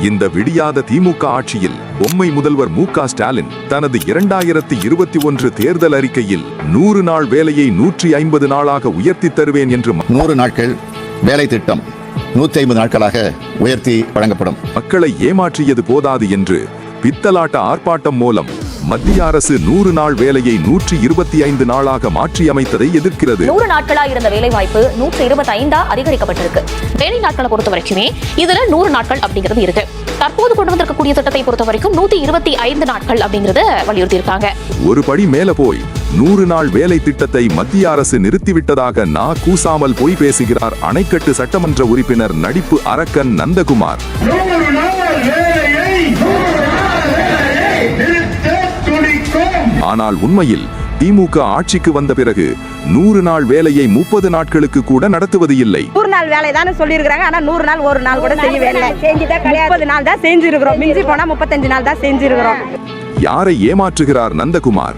இந்த விடியாத திமுக ஆட்சியில் பொம்மை முதல்வர் மு.க. ஸ்டாலின் தனது 2021 தேர்தல் அறிக்கையில் 100 நாள் வேலையை 150 நாளாக உயர்த்தி தருவேன் என்று 100 நாட்கள் வேலை திட்டம் 150 நாட்களாக உயர்த்தி வழங்கப்படும். மக்களை ஏமாற்றியது போதாது என்று பித்தலாட்ட ஆர்ப்பாட்டம் மூலம் மத்திய அரசு 100 நாள் வேலையை 125 நாளாக மாற்றி அமைத்ததை எதிர்க்கிறது. 100 நாட்களா இருந்த வேலை வாய்ப்பு 125 அதிகரிக்கப்பட்டிருக்கு. வேலை நாட்களை பொறுத்த வரைக்குமே இதுல 100 நாட்கள் அப்படிங்கிறது இருக்கு. தற்போது கொண்டு வந்திருக்கக்கூடிய திட்டத்தை பொறுத்த வரைக்கும் 125 நாட்கள் அப்படிங்கறத வலியுறுத்தி இருக்காங்க. ஒரு படி மேல போய் 100 நாள் வேலை திட்டத்தை மத்திய அரசு நிறுத்திவிட்டதாக கூசாமல் போய் பேசுகிறார் அணைக்கட்டு சட்டமன்ற உறுப்பினர் நடிப்பு அரக்கன் நந்தகுமார். ஆனால் உண்மையில் திமுக ஆட்சிக்கு வந்த பிறகு 100 நாள் வேலையை 30 நாட்களுக்கு கூட நடத்துவது இல்லை. 100 நாள் வேலை தானே சொல்லியிருக்காங்க. ஆனா 100 நாள் ஒரு நாள் கூட செய்யவே இல்லை. 30 நாள் தான் செஞ்சிருக்கிறோம். மிஞ்சி போனா 35 நாள் தான் செஞ்சிருக்கிறோம். யாரை ஏமாற்றுகிறார் நந்தகுமார்?